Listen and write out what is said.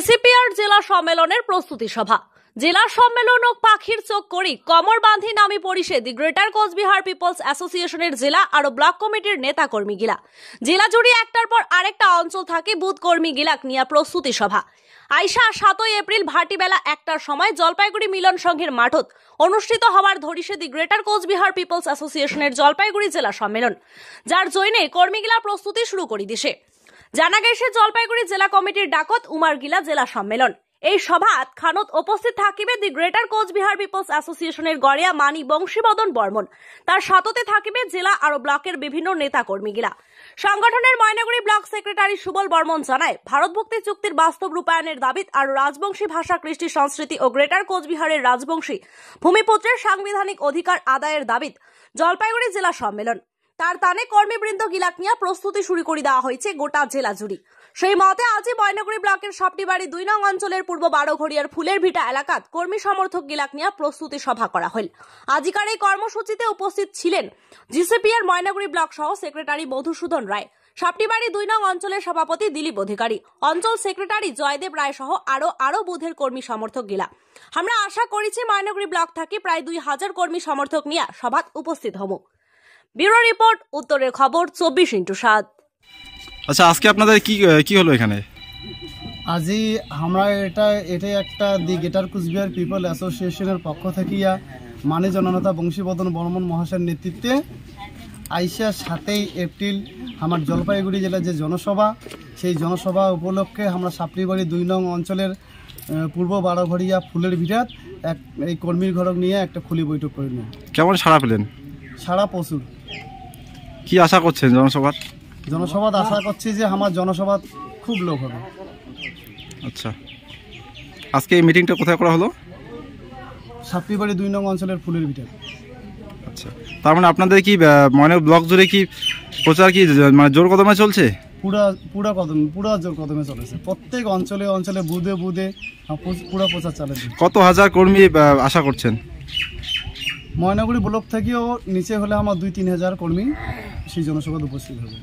জিসিপিআর জেলা সম্মেলনের প্রস্তুতি সভা। জেলা সম্মেলন ও পাখির চোখ করি কমর বাঁধি নামী পরিষদ গ্রেটার কোচবিহার পিপলস অ্যাসোসিয়েশনের জেলা আর ব্লক কমিটির নেতা কর্মী গিলা জেলা জুড়ে একটার পর আরেকটা অঞ্চল থাকে বুথ কর্মী গিলাক নিয়ে প্রস্তুতি সভা। আইসা 7 এপ্রিল ভাটিবেলা 1টার সময় জলপাইগুড়ি মিলন সংঘের মাঠত অনুষ্ঠিত হওয়ার ধরিষেদি গ্রেটার কোচবিহার পিপলস অ্যাসোসিয়েশনের জলপাইগুড়ি জেলা সম্মেলন, যার জন্যে কর্মীগিলা প্রস্তুতি শুরু করে দিছে। জানা গেছে জলপাইগুড়ি জেলা কমিটির ডাকত উমারগিলা জেলা সম্মেলন। এই সভাত খানত উপস্থিত থাকিবে দি গ্রেটার কোচবিহার পিপলস অ্যাসোসিয়েশনের গড়িয়া মানি বংশীবদন বর্মন, তার সাথে থাকিবে জেলা আর ব্লকের বিভিন্ন নেতা কর্মীগিলা। সংগঠনের ময়নাগুড়ি ব্লক সেক্রেটারি সুবল বর্মন জানায়, ভারত ভুক্তি চুক্তির বাস্তব রূপায়ণের দাবিত আর রাজবংশী ভাষা, কৃষ্টি, সংস্কৃতি ও গ্রেটার কোচবিহারের রাজবংশী ভূমিপুত্রের সাংবিধানিক অধিকার আদায়ের দাবিত জলপাইগুড়ি জেলা সম্মেলন। তার টানে কর্মীবৃন্দ গিলাক নিয়ে প্রস্তুতি শুরু করে দেওয়া হয়েছে গোটা জেলা জুড়ে। সেই মতে আজই ময়নাগুড়ি ব্লকের সাপটিবাড়ি 2 নং অঞ্চলের পূর্ব বারোঘড়িয়ার ফুলের ভিটা এলাকাত কর্মী সমর্থক গিলাক নিয়ে প্রস্তুতি সভা করা হল। আজিকার এই কর্মসূচিতে উপস্থিত ছিলেন জিসিপিআর ময়নাগুড়ি ব্লক সহ সেক্রেটারি মধুসূদন রায়, সাপটিবাড়ি 2 নং অঞ্চলের সভাপতি দিলীপ অধিকারী, অঞ্চল সেক্রেটারি জয়দেব রায় সহ আরো বুথের কর্মী সমর্থক গিলা। আমরা আশা করেছি ময়নাগুড়ি ব্লক থেকে প্রায় 2000 কর্মী সমর্থক নিয়ে সভাত উপস্থিত হব। ব্যুরো রিপোর্ট, উত্তরের খবর 24x7। আচ্ছা, আজকে আপনাদের কি হলো এখানে? আজি আমরা এটাই একটা দি গ্রেটার কোচবিহার পিপল অ্যাসোসিয়েশনের পক্ষ থেকে মানি জননেতা বংশীবদন বর্মন মহাশয়ের নেতৃত্বে আইসা 7 এপ্রিল আমার জলপাইগুড়ি জেলার যে জনসভা, সেই জনসভা উপলক্ষে আমরা সাপটিবাড়ি 2 নং অঞ্চলের পূর্ব বারোঘড়িয়া ফুলের ভিটাত এই কর্মীর ঘরক নিয়ে একটা খুলি বৈঠক করে নিই। কেমন সাড়া পেলেন? সাড়া প্রচুর। কি আশা করছেন জনসভাত আশা করছি যে আমার জনসভাত খুব লোক হবে। আচ্ছা, আজকে এই মিটিংটা কোথায় করা হলো? সাপটিবাড়ি 2 নং অঞ্চলের ফুলের ভিটা। আচ্ছা, তার মানে আপনাদের কি মানে ব্লক জুড়ে কি প্রচার কি মানে জোর কদমে চলছে? পুরা জোর কদমে চলেছে। প্রত্যেক অঞ্চলে বুধে পুরা প্রচার চালাচ্ছে। কত হাজার কর্মী আশা করছেন? ময়নাগুড়ি ব্লক থেকেও নিচে হলে আমার 2-3 হাজার কর্মী সেই জনসভায় উপস্থিত হবে।